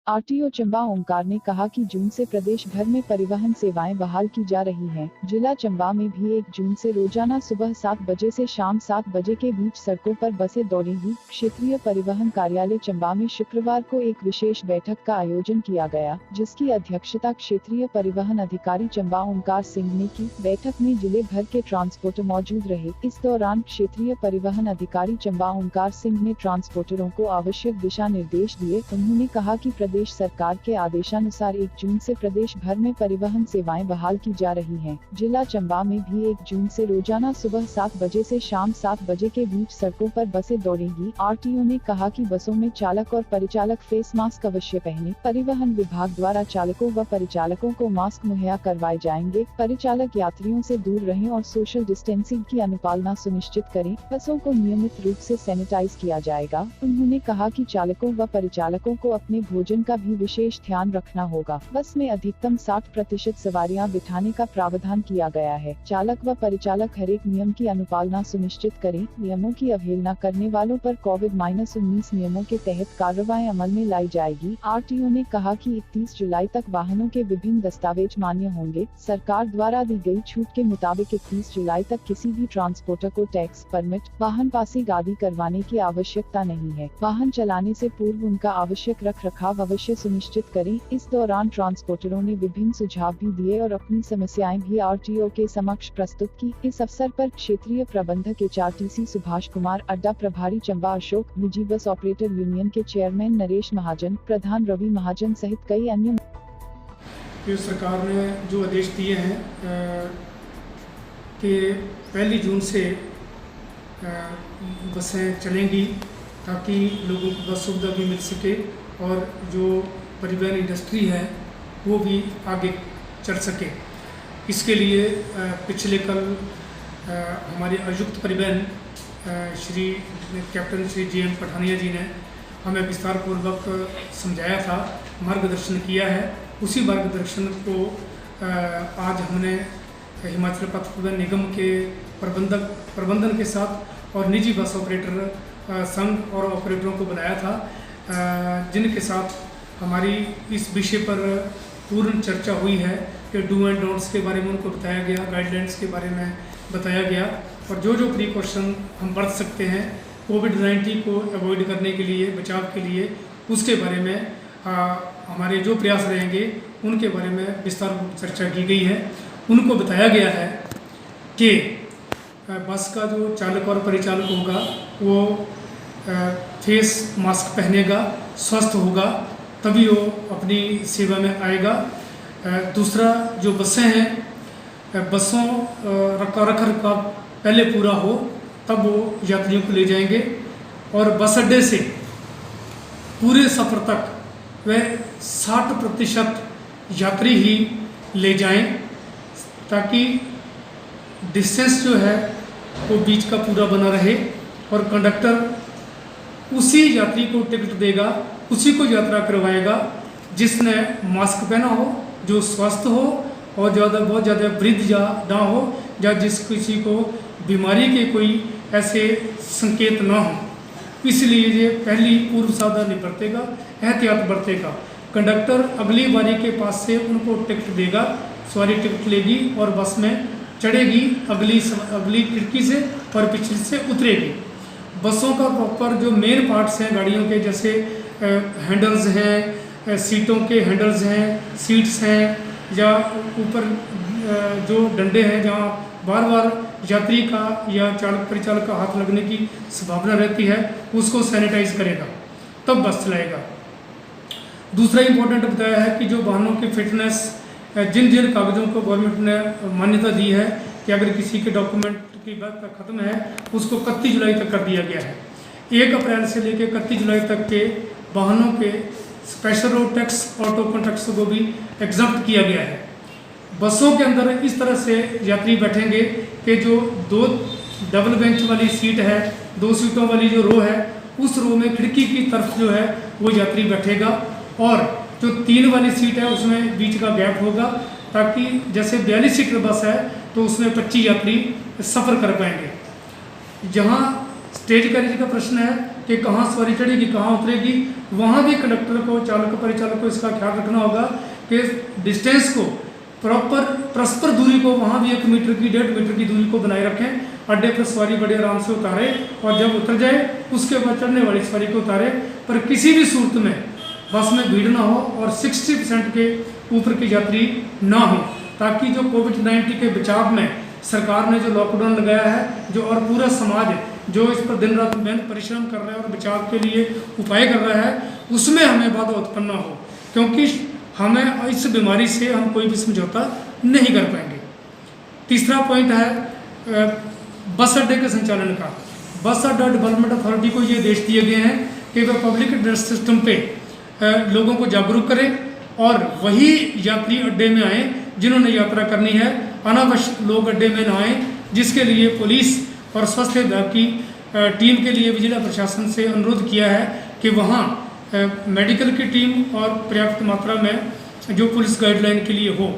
RTO Chamba Omkar ने कहा कि जून से प्रदेश भर में परिवहन सेवाएं बहाल की जा रही हैं। जिला चंबा में भी 1 जून से रोजाना सुबह 7 बजे से शाम 7 बजे के बीच सड़कों पर बसें दौड़ेंगी। क्षेत्रीय परिवहन कार्यालय चंबा में शुक्रवार को एक विशेष बैठक का आयोजन किया गया, जिसकी अध्यक्षता क्षेत्रीय परिवहन अधिकारी चंबा ओमकार सिंह ने की। बैठक में जिले भर के ट्रांसपोर्टर मौजूद रहे। इस दौरान क्षेत्रीय परिवहन अधिकारी चंबा ओमकार सिंह ने ट्रांसपोर्टरों को आवश्यक दिशा निर्देश दिए। उन्होंने कहा कि प्रदेश सरकार के आदेशानुसार 1 जून से प्रदेश भर में परिवहन सेवाएं बहाल की जा रही हैं। जिला चंबा में भी 1 जून से रोजाना सुबह 7 बजे से शाम 7 बजे के बीच सड़कों पर बसें दौड़ेंगी। आरटीओ ने कहा कि बसों में चालक और परिचालक फेस मास्क अवश्य पहने। परिवहन विभाग द्वारा चालकों व परिचालकों को मास्क मुहैया करवाए जाएंगे। परिचालक यात्रियों से दूर रहें और सोशल डिस्टेंसिंग की अनुपालना सुनिश्चित करें। बसों को नियमित रूप से सैनिटाइज किया जाएगा। उन्होंने कहा कि चालकों व परिचालकों को अपने भोजन का भी विशेष ध्यान रखना होगा। बस में अधिकतम 60% सवारियां बिठाने का प्रावधान किया गया है। चालक व परिचालक हर एक नियम की अनुपालना सुनिश्चित करें। नियमों की अवहेलना करने वालों पर कोविड-19 नियमों के तहत कार्रवाई अमल में लाई जाएगी। आरटीओ ने कहा कि 31 जुलाई तक वाहनों के विभिन्न दस्तावेज मान्य होंगे। सरकार द्वारा दी गई छूट के मुताबिक 31 जुलाई तक किसी भी ट्रांसपोर्टर को टैक्स, परमिट, वाहन पासिंग आदि करवाने की आवश्यकता नहीं है। वाहन चलाने से पूर्व उनका आवश्यक रखरखाव अवश्य सुनिश्चित करें। इस दौरान ट्रांसपोर्टरों ने विभिन्न सुझाव भी दिए और अपनी समस्याएं भी आरटीओ के समक्ष प्रस्तुत की। इस अवसर पर क्षेत्रीय प्रबंधक HRTC सुभाष कुमार, अड्डा प्रभारी चंबा अशोक, निजी बस ऑपरेटर यूनियन के चेयरमैन नरेश महाजन, प्रधान रवि महाजन सहित कई अन्य। सरकार ने जो आदेश दिए हैं कि 1 जून से बसें चलेंगी ताकि लोगों को बस सुविधा भी मिल सके और जो परिवहन इंडस्ट्री है वो भी आगे चल सके। इसके लिए पिछले कल हमारे आयुक्त परिवहन श्री कैप्टन श्री JM पठानिया जी ने हमें विस्तार पूर्वक समझाया था, मार्गदर्शन किया है। उसी मार्गदर्शन को आज हमने हिमाचल पथ परिवहन निगम के प्रबंधन के साथ और निजी बस ऑपरेटर संघ और ऑपरेटरों को बनाया था, जिनके साथ हमारी इस विषय पर पूर्ण चर्चा हुई है कि डू एंड डोंट्स के बारे में उनको बताया गया, गाइडलाइंस के बारे में बताया गया और जो जो प्रिकॉशन हम बरत सकते हैं कोविड-19 को अवॉइड करने के लिए, बचाव के लिए, उसके बारे में हमारे जो प्रयास रहेंगे उनके बारे में विस्तार चर्चा की गई है। उनको बताया गया है कि बस का जो चालक और परिचालक होगा वो फेस मास्क पहनेगा, स्वस्थ होगा, तभी वो अपनी सेवा में आएगा। दूसरा, जो बसें हैं, बसों का रखरखाव पहले पूरा हो तब वो यात्रियों को ले जाएंगे और बस अड्डे से पूरे सफ़र तक वह 60% यात्री ही ले जाएं ताकि डिस्टेंस जो है वो बीच का पूरा बना रहे और कंडक्टर उसी यात्री को टिकट देगा, उसी को यात्रा करवाएगा जिसने मास्क पहना हो, जो स्वस्थ हो और बहुत ज़्यादा वृद्ध या ना हो या जिस किसी को बीमारी के कोई ऐसे संकेत ना हो। इसलिए ये पहली पूर्व सावधानी बरतेगा, एहतियात बरतेगा। कंडक्टर अगली बारी के पास से उनको टिकट देगा, सवारी टिकट लेगी और बस में चढ़ेगी, अगली खिड़की से और पिछली से उतरेगी। बसों का प्रॉपर जो मेन पार्ट्स हैं गाड़ियों के, जैसे हैंडल्स हैं, सीटों के हैंडल्स हैं, सीट्स हैं या ऊपर जो डंडे हैं जहाँ बार बार यात्री का या चालक परिचालक का हाथ लगने की संभावना रहती है, उसको सैनिटाइज करेगा तब बस चलाएगा। दूसरा इम्पोर्टेंट बताया है कि जो वाहनों की फिटनेस, जिन जिन कागज़ों को गवर्नमेंट ने मान्यता दी है कि अगर किसी के डॉक्यूमेंट की बात खत्म है उसको 31 जुलाई तक कर दिया गया है। 1 अप्रैल से लेकर 31 जुलाई तक के वाहनों के स्पेशल रोड टैक्स और टोकन टैक्स को भी एग्जम्प्ट किया गया है। बसों के अंदर इस तरह से यात्री बैठेंगे कि जो 2 डबल बेंच वाली सीट है, 2 सीटों वाली जो रो है, उस रो में खिड़की की तरफ जो है वो यात्री बैठेगा और जो 3 वाली सीट है उसमें बीच का गैप होगा ताकि जैसे 42 सीटर बस है तो उसमें 25 यात्री सफ़र कर पाएंगे। जहाँ स्टेज कैरियर का प्रश्न है कि कहाँ सवारी चढ़ेगी, कहाँ उतरेगी, वहाँ भी कंडक्टर को, चालक परिचालक को इसका ख्याल रखना होगा कि डिस्टेंस को, प्रॉपर परस्पर दूरी को वहाँ भी 1 मीटर की 1.5 मीटर की दूरी को बनाए रखें। अड्डे पर सवारी बड़े आराम से उतारे और जब उतर जाए उसके बाद चढ़ने वाली सवारी को उतारे, पर किसी भी सूरत में बस में भीड़ ना हो और 60% के ऊपर की यात्री ना हो, ताकि जो कोविड-19 के बचाव में सरकार ने जो लॉकडाउन लगाया है, जो और पूरा समाज जो इस पर दिन रात मेहनत परिश्रम कर रहा है और बचाव के लिए उपाय कर रहा है, उसमें हमें बाधा उत्पन्न ना हो, क्योंकि हमें इस बीमारी से हम कोई भी समझौता नहीं कर पाएंगे। तीसरा पॉइंट है बस अड्डे के संचालन का। बस अड्डा डेवलपमेंट अथॉरिटी को ये आदेश दिए गए हैं कि वह पब्लिक एड्रेस सिस्टम पे लोगों को जागरूक करें और वही यात्री अड्डे में आए जिन्होंने यात्रा करनी है, अनावश्यक लोग अड्डे में ना आए, जिसके लिए पुलिस और स्वास्थ्य विभाग की टीम के लिए जिला प्रशासन से अनुरोध किया है कि वहाँ मेडिकल की टीम और पर्याप्त मात्रा में जो पुलिस गाइडलाइन के लिए हो।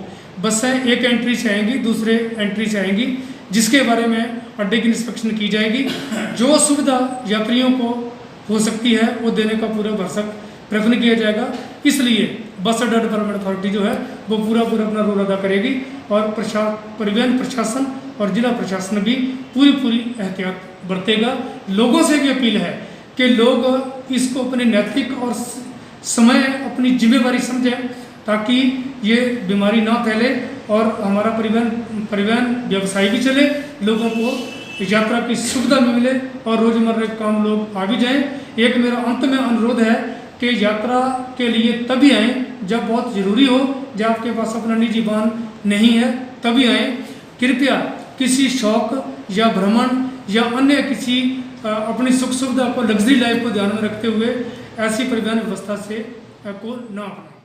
बसें एक एंट्री से आएंगी, दूसरे एंट्री से आएंगी, जिसके बारे में अड्डे की इंस्पेक्शन की जाएगी। जो सुविधा यात्रियों को हो सकती है वो देने का पूरा भरसक प्रयत्न किया जाएगा। इसलिए बस अड्डा डेवलपमेंट अथॉरिटी जो है वो पूरा अपना रोल अदा करेगी और परिवहन प्रशासन और जिला प्रशासन भी पूरी एहतियात बरतेगा। लोगों से भी अपील है कि लोग इसको अपने नैतिक और समय अपनी जिम्मेवारी समझें, ताकि ये बीमारी ना फैले और हमारा परिवहन व्यवसाय भी चले, लोगों को यात्रा की सुविधा भी मिले और रोजमर्रा के काम लोग आ भी जाएं। एक मेरा अंत में अनुरोध है कि यात्रा के लिए तभी आएँ जब बहुत ज़रूरी हो, जब आपके पास अपना निजी वाहन नहीं है तभी आएँ। कृपया किसी शौक या भ्रमण या अन्य किसी अपनी सुख सुविधा को, लग्जरी लाइफ को ध्यान में रखते हुए ऐसी परिवहन व्यवस्था से को ना अपनाएं।